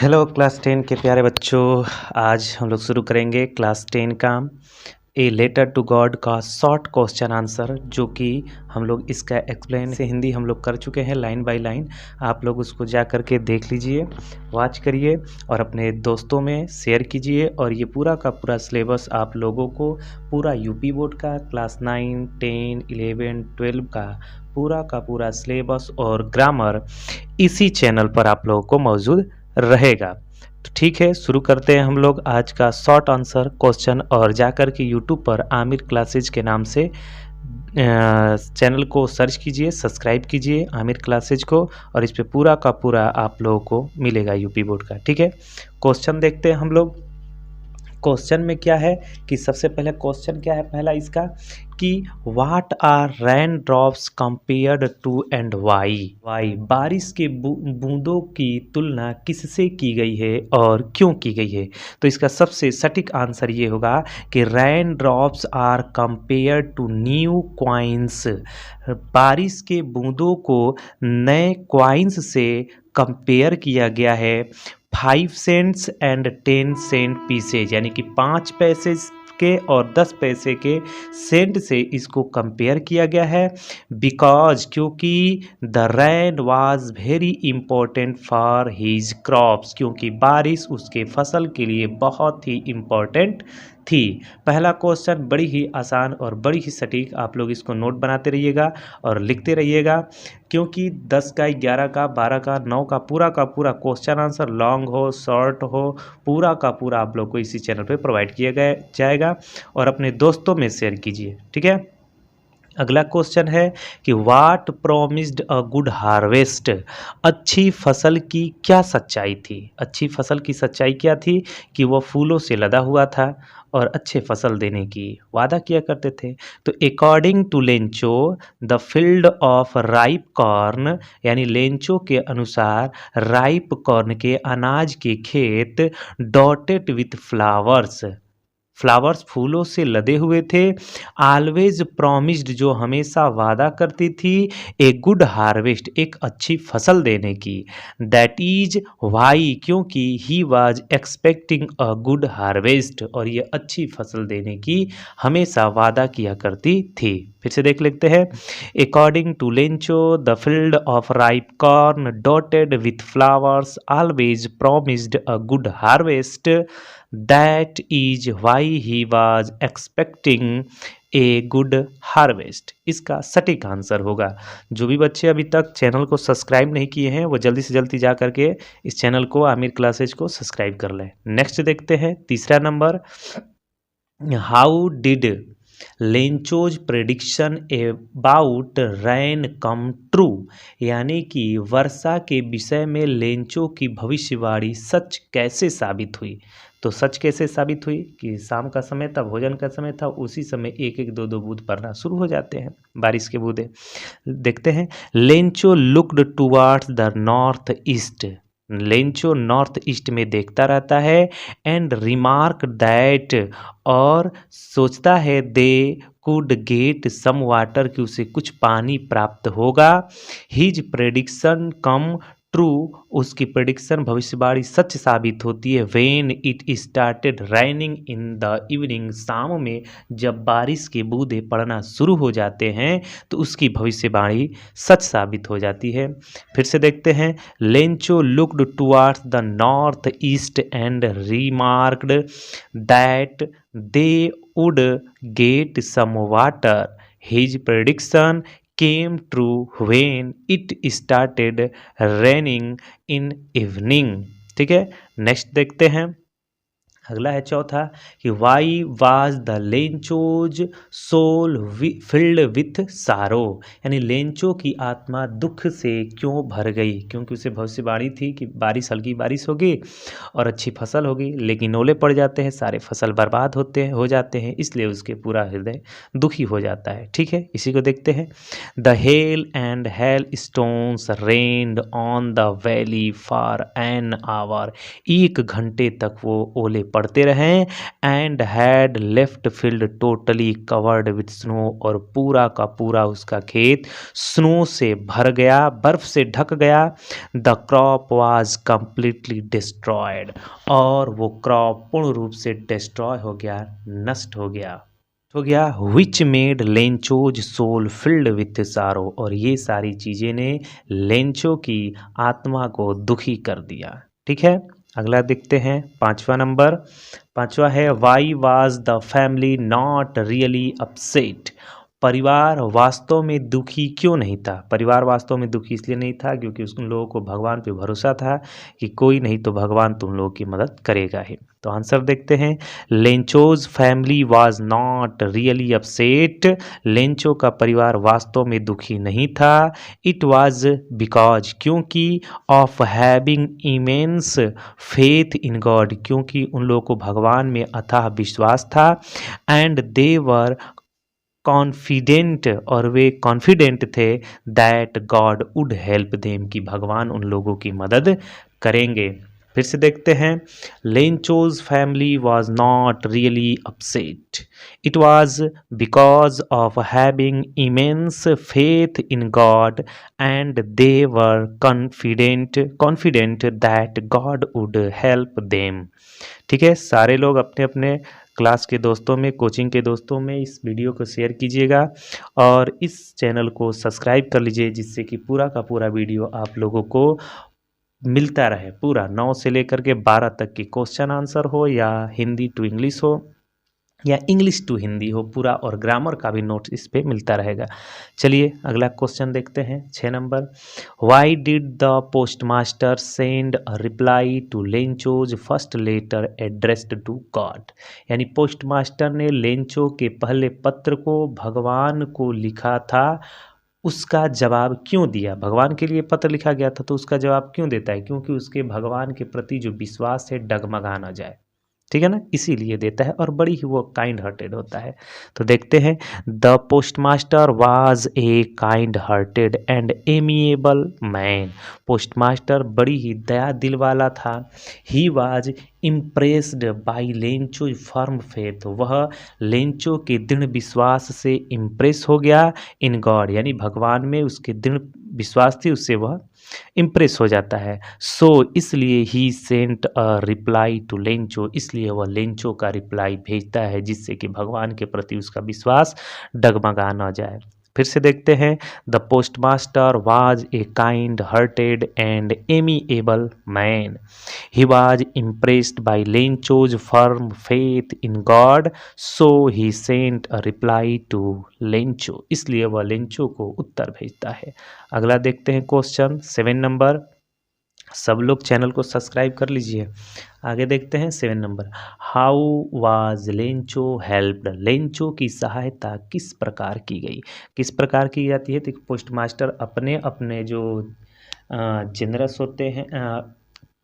Hello class 10 के प्यारे बच्चों। आज हम लोग शुरू करेंगे क्लास 10 का ए लेटर टू गॉड का शॉर्ट क्वेश्चन आंसर, जो कि हम लोग इसका एक्सप्लेन से हिंदी हम लोग कर चुके हैं लाइन बाय लाइन। आप लोग उसको जा कर के देख लीजिए, वॉच करिए और अपने दोस्तों में शेयर कीजिए। और ये पूरा का पूरा सिलेबस आप लोगों को पूरा यूपी बोर्ड का क्लास 9, 10, 11, 12 का पूरा सिलेबस और ग्रामर इसी चैनल पर आप लोगों को मौजूद रहेगा। तो ठीक है, शुरू करते हैं हम लोग आज का शॉर्ट आंसर क्वेश्चन। और जाकर के यूट्यूब पर आमिर क्लासेज के नाम से चैनल को सर्च कीजिए, सब्सक्राइब कीजिए आमिर क्लासेज को, और इस पे पूरा का पूरा आप लोगों को मिलेगा यूपी बोर्ड का। ठीक है, क्वेश्चन देखते हैं हम लोग। क्वेश्चन में क्या है कि सबसे पहले क्वेश्चन क्या है पहला इसका कि what are rain drops compared to and why बारिश के बूंदों की तुलना किससे की गई है और क्यों की गई है। तो इसका सबसे सटीक आंसर ये होगा कि rain drops are compared to new coins. बारिश के बूंदों को नए क्वाइंस से कंपेयर किया गया है 5 सेंट्स एंड 10 सेंट पीसेज, यानी कि 5 पैसे के और 10 पैसे के सेंट से इसको कंपेयर किया गया है। बिकॉज क्योंकि the rain was very important for his crops, क्योंकि बारिश उसके फसल के लिए बहुत ही इम्पोर्टेंट थी। पहला क्वेश्चन बड़ी ही आसान और बड़ी ही सटीक, आप लोग इसको नोट बनाते रहिएगा और लिखते रहिएगा, क्योंकि 10 का, 11 का, 12 का, 9 का पूरा क्वेश्चन आंसर लॉन्ग हो शॉर्ट हो पूरा का पूरा आप लोग को इसी चैनल पे प्रोवाइड किया गया जाएगा। और अपने दोस्तों में शेयर कीजिए। ठीक है, अगला क्वेश्चन है कि what promised a good harvest. अच्छी फसल की क्या सच्चाई थी। अच्छी फसल की सच्चाई क्या थी कि वह फूलों से लदा हुआ था और अच्छे फसल देने की वादा किया करते थे। तो according to Lencho the field of ripe corn, यानी लेंचो के अनुसार राइप कॉर्न के अनाज के खेत डॉटेड विथ फ्लावर्स, फ्लावर्स फूलों से लदे हुए थे। ऑलवेज प्रॉमिस्ड, जो हमेशा वादा करती थी, ए गुड हार्वेस्ट, एक अच्छी फसल देने की। दैट इज वाई, क्योंकि he was expecting a good harvest, और ये अच्छी फसल देने की हमेशा वादा किया करती थी। फिर से देख लेते हैं। According to Lencho the field of ripe corn dotted with flowers always promised a good harvest, that is why he was expecting a good harvest. इसका सटीक आंसर होगा। जो भी बच्चे अभी तक चैनल को सब्सक्राइब नहीं किए हैं वो जल्दी से जल्दी जा करके इस चैनल को आमिर क्लासेज को सब्सक्राइब कर लें। नेक्स्ट देखते हैं तीसरा number, how did Lencho's prediction about rain come true, यानी कि वर्षा के विषय में लेंचो की भविष्यवाणी सच कैसे साबित हुई। तो सच कैसे साबित हुई कि शाम का समय था, भोजन का समय था, उसी समय एक एक दो दो बूंद पड़ना शुरू हो जाते हैं बारिश के बूंदे। देखते हैं, Lencho looked towards the north east, Lencho north east में देखता रहता है। एंड रिमार्क दैट, और सोचता है, they could get some water, कि उसे कुछ पानी प्राप्त होगा। हिज प्रेडिक्शन कम ट्रू, उसकी प्रेडिक्शन भविष्यवाणी सच साबित होती है। When it started raining in the evening, शाम में जब बारिश के बूंदे पड़ना शुरू हो जाते हैं तो उसकी भविष्यवाणी सच साबित हो जाती है। फिर से देखते हैं, Lencho looked towards the north east and remarked that they would get some water. His prediction came true when it started raining in evening। ठीक है, नेक्स्ट देखते हैं। अगला है चौथा कि why was the Lencho's soul filled with sorrow, यानी Lencho की आत्मा दुख से क्यों भर गई। क्योंकि उसे भविष्यवाणी थी कि बारिश, हल्की बारिश होगी और अच्छी फसल होगी, लेकिन ओले पड़ जाते हैं, सारे फसल बर्बाद हो जाते हैं, इसलिए उसके पूरा हृदय दुखी हो जाता है। ठीक है, इसी को देखते हैं। The hell and hail stones rained on the valley for an hour, 1 घंटे तक वो ओले पड़ते पढ़ते रहें। And had left field totally covered with snow, और पूरा का पूरा उसका खेत स्नो से भर गया, बर्फ से ढक गया। The crop was completely destroyed, और वो क्रॉप पूर्ण रूप से डिस्ट्रॉय हो गया, नष्ट हो गया। Which made Lencho's soul filled with sorrow, और ये सारी चीज़ें ने लेंचो की आत्मा को दुखी कर दिया। ठीक है, अगला देखते हैं पांचवा नंबर। पांचवा है why was the family not really upset, परिवार वास्तव में दुखी क्यों नहीं था। परिवार वास्तव में दुखी इसलिए नहीं था क्योंकि उन लोगों को भगवान पे भरोसा था कि कोई नहीं तो भगवान तुम लोगों की मदद करेगा ही। तो आंसर देखते हैं, Lencho's family was not really upset, Lencho का परिवार वास्तव में दुखी नहीं था। इट वाज बिकॉज, क्योंकि, of having immense faith in God, क्योंकि उन लोगों को भगवान में अथाह विश्वास था। एंड दे वर कॉन्फिडेंट, और वे कॉन्फिडेंट थे that God would help them, कि भगवान उन लोगों की मदद करेंगे। फिर से देखते हैं, Lencho's family was not really upset, it was because of having immense faith in God, and they were confident that God would help them. ठीक है, सारे लोग अपने अपने क्लास के दोस्तों में, कोचिंग के दोस्तों में इस वीडियो को शेयर कीजिएगा और इस चैनल को सब्सक्राइब कर लीजिए, जिससे कि पूरा का पूरा वीडियो आप लोगों को मिलता रहे। पूरा 9 से लेकर के 12 तक की क्वेश्चन आंसर हो, या हिंदी टू इंग्लिश हो, या इंग्लिश टू हिंदी हो, पूरा, और ग्रामर का भी नोट इस पे मिलता रहेगा। चलिए अगला क्वेश्चन देखते हैं, 6 number. Why did the post master send a reply to Lencho's first letter addressed to God, यानी पोस्ट मास्टर ने लेंचो के पहले पत्र को भगवान को लिखा था, उसका जवाब क्यों दिया। भगवान के लिए पत्र लिखा गया था तो उसका जवाब क्यों देता है, क्योंकि उसके भगवान के प्रति जो विश्वास है डगमगा ना जाए। ठीक है ना, इसीलिए देता है, और बड़ी ही वो काइंड हार्टेड होता है। तो देखते हैं, the postmaster was a kind hearted and amiable man, postmaster बड़ी ही दया दिल वाला था। ही was impressed by Lencho firm faith, वह लेंचो के दृढ़ विश्वास से इम्प्रेस हो गया। इन गॉड, यानी भगवान में उसके दृढ़ विश्वास थी, उससे वह इम्प्रेस हो जाता है। सो इसलिए he sent a reply to Lencho, इसलिए वह लेंचो का रिप्लाई भेजता है, जिससे कि भगवान के प्रति उसका विश्वास डगमगा ना जाए। फिर से देखते हैं, the postmaster was a kind hearted and amiable man, he was impressed by Lencho's firm faith in God, so he sent a reply to Lencho, इसलिए वह लेंचो को उत्तर भेजता है। अगला देखते हैं क्वेश्चन 7 नंबर। सब लोग चैनल को सब्सक्राइब कर लीजिए। आगे देखते हैं 7 number. How was Lencho helped, Lencho की सहायता किस प्रकार की गई। किस प्रकार की जाती है, तो पोस्ट मास्टर अपने अपने जो जेनरस होते हैं,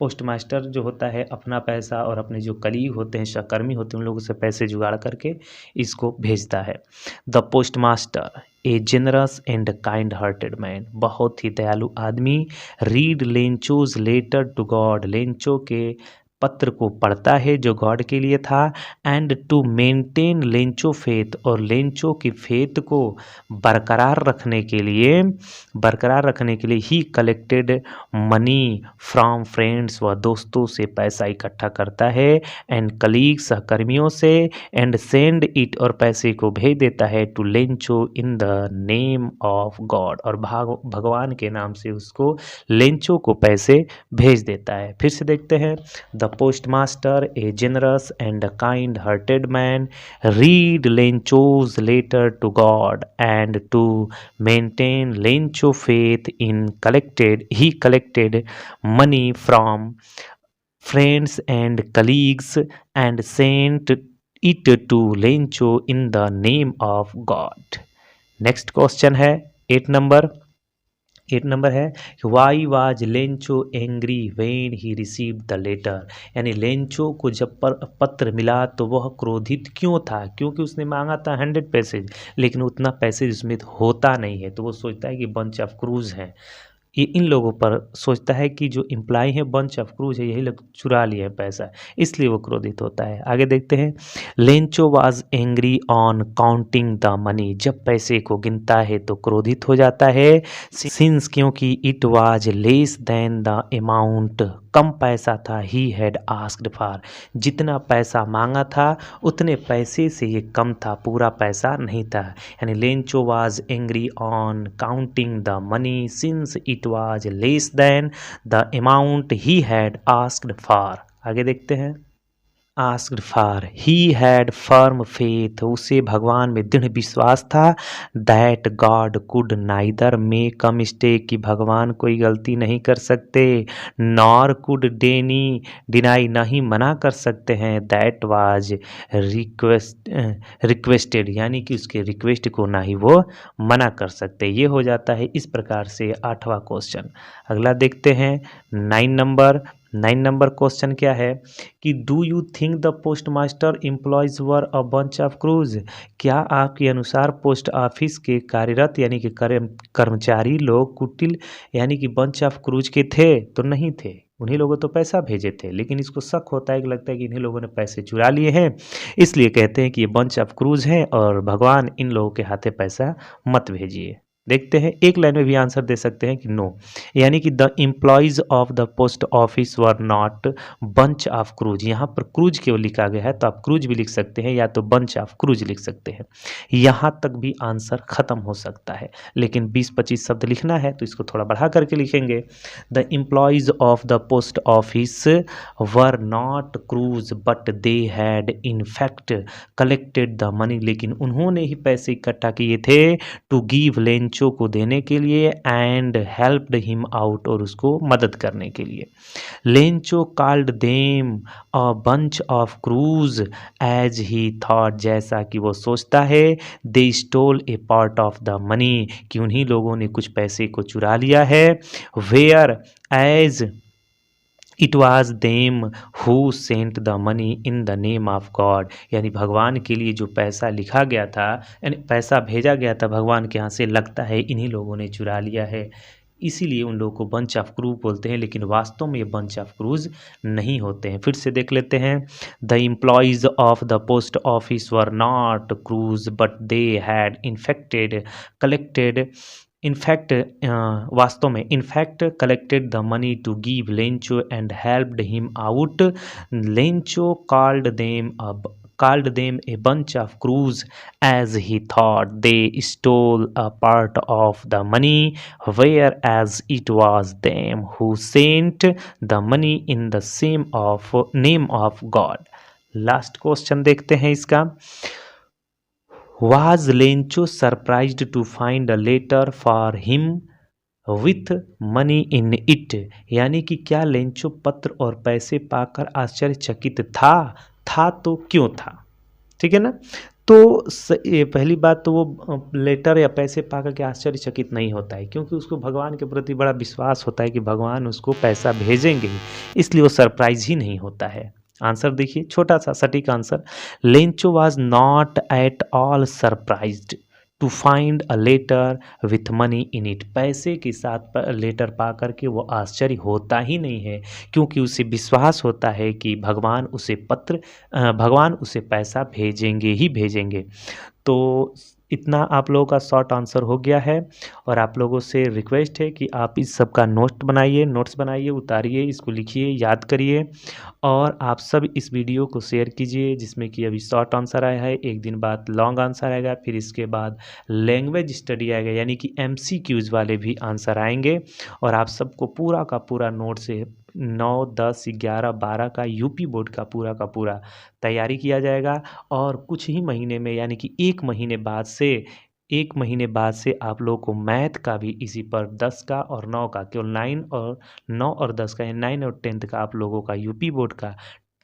पोस्ट मास्टर जो होता है अपना पैसा और अपने जो कलीग होते हैं, सहकर्मी होते हैं, उन लोगों से पैसे जुगाड़ करके इसको भेजता है। The post master a generous and kind hearted man, बहुत ही दयालु आदमी। Read Lencho's letter to God, Lencho के पत्र को पढ़ता है जो गॉड के लिए था। And to maintain Lencho faith, और लेंचो की फेथ को बरकरार रखने के लिए he collected money from friends, वह दोस्तों से पैसा इकट्ठा करता है। एंड कलीग, सहकर्मियों से। एंड सेंड इट, और पैसे को भेज देता है, to Lencho in the name of God, और भगवान के नाम से उसको लेंचो को पैसे भेज देता है। फिर से देखते हैं, the postmaster a generous and kind hearted man, read Lencho's letter to God and to maintain Lencho faith in collected money from friends and colleagues and sent it to Lencho in the name of God। Next question है 8 number. 8 number है, why was Lencho angry when he received the letter, यानी Lencho को जब पत्र मिला तो वह क्रोधित क्यों था, क्योंकि उसने मांगा था 100 पैसेज, लेकिन उतना पैसेज उसमें होता नहीं है, तो वो सोचता है कि बंच ऑफ क्रूज हैं, ये इन लोगों पर सोचता है कि जो एम्प्लॉय है बंच ऑफ क्रूज है, यही लोग चुरा लिए हैं पैसा, इसलिए वो क्रोधित होता है। आगे देखते हैं। Lencho was angry on counting the money, जब पैसे को गिनता है तो क्रोधित हो जाता है। सिंस, क्योंकि it was less than the amount, कम पैसा था, ही हैड आस्क्ड फॉर, जितना पैसा मांगा था उतने पैसे से ये कम था, पूरा पैसा नहीं था। यानी Lencho was angry on counting the money since it was less than the amount he had asked for. आगे देखते हैं। Asked for, he had firm faith, उसे भगवान में दृढ़ विश्वास था। That God could neither make a mistake, कि भगवान कोई गलती नहीं कर सकते। नॉर कुड डिनाई, नहीं मना कर सकते हैं। दैट वाज रिक्वेस्टेड, यानी कि उसके रिक्वेस्ट को ना ही वो मना कर सकते। ये हो जाता है इस प्रकार से 8वां क्वेश्चन। अगला देखते हैं 9 नंबर क्वेश्चन क्या है कि do you think the post master employees were a bunch of cruise, क्या आपके अनुसार पोस्ट ऑफिस के कार्यरत यानी कि कर्मचारी लोग कुटिल यानी कि बंच ऑफ क्रूज के थे? तो नहीं थे, उन्हीं लोगों तो पैसा भेजे थे, लेकिन इसको शक होता है कि लगता है कि इन्हीं लोगों ने पैसे चुरा लिए हैं, इसलिए कहते हैं कि ये बंच ऑफ क्रूज हैं और भगवान इन लोगों के हाथे पैसा मत भेजिए। देखते हैं, एक लाइन में भी आंसर दे सकते हैं कि नो, यानी कि the employees of the post office were not bunch of cruise. यहाँ पर क्रूज केवल लिखा गया है, तो आप क्रूज भी लिख सकते हैं या तो बंच ऑफ क्रूज लिख सकते हैं। यहाँ तक भी आंसर खत्म हो सकता है, लेकिन 20-25 शब्द लिखना है तो इसको थोड़ा बढ़ा करके लिखेंगे। The employees of the post office were not crooks but they had in fact collected the money, लेकिन उन्होंने ही पैसे इकट्ठा किए थे टू गिव लेंचो को देने के लिए, एंड हेल्प्ड हिम आउट, और उसको मदद करने के लिए। Lencho called them a bunch of crooks as he thought, जैसा कि वो सोचता है। They stole a part of the money, कि उन्हीं लोगों ने कुछ पैसे को चुरा लिया है। Whereas it was them who sent the money in the name of God, यानी भगवान के लिए जो पैसा लिखा गया था, यानी पैसा भेजा गया था भगवान के यहाँ से, लगता है इन्हीं लोगों ने चुरा लिया है, इसीलिए उन लोगों को बंच ऑफ क्रूज बोलते हैं, लेकिन वास्तव में ये बंच ऑफ क्रूज नहीं होते हैं। फिर से देख लेते हैं। The employees of the post office were not crooks but they had infected collected in fact वास्तव में in fact collected the money to give Lencho and helped him out. Lencho called them a bunch of crews as he thought they stole a part of the money, whereas it was them who sent the money in the name of God। Last question देखते हैं इसका। Was Lencho surprised to find a letter for him with money in it, यानी कि क्या Lencho पत्र और पैसे पाकर आश्चर्यचकित था तो क्यों था? ठीक है ना। तो ये पहली बात तो वो लेटर या पैसे पाकर के आश्चर्यचकित नहीं होता है, क्योंकि उसको भगवान के प्रति बड़ा विश्वास होता है कि भगवान उसको पैसा भेजेंगे ही, इसलिए वो सरप्राइज ही नहीं होता है। आंसर देखिए, छोटा सा सटीक answer. Lencho was not at all surprised to find a letter with money in it, पैसे के साथ लेटर पा करके वो आश्चर्य होता ही नहीं है, क्योंकि उसे विश्वास होता है कि भगवान उसे पैसा भेजेंगे ही भेजेंगे। तो इतना आप लोगों का शॉर्ट आंसर हो गया है, और आप लोगों से रिक्वेस्ट है कि आप इस सब का नोट्स बनाइए, उतारिए, इसको लिखिए, याद करिए, और आप सब इस वीडियो को शेयर कीजिए, जिसमें कि अभी शॉर्ट आंसर आया है, एक दिन बाद लॉन्ग आंसर आएगा, फिर इसके बाद लैंग्वेज स्टडी आएगा, यानी कि MCQs वाले भी आंसर आएंगे, और आप सबको पूरा का पूरा नोट से 9, 10, 11, 12 का यूपी बोर्ड का पूरा तैयारी किया जाएगा, और कुछ ही महीने में यानी कि एक महीने बाद से आप लोगों को मैथ का भी इसी पर 10 का और 9 का, केवल 9 और 10 का, 9 और 10th का आप लोगों का यूपी बोर्ड का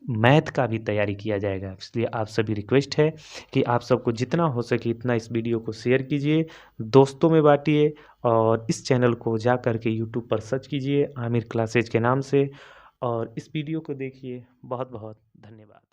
मैथ का भी तैयारी किया जाएगा। इसलिए आप सभी रिक्वेस्ट है कि आप सबको जितना हो सके इतना इस वीडियो को शेयर कीजिए, दोस्तों में बांटिए, और इस चैनल को जा कर के यूट्यूब पर सर्च कीजिए आमिर क्लासेज के नाम से, और इस वीडियो को देखिए। बहुत बहुत धन्यवाद।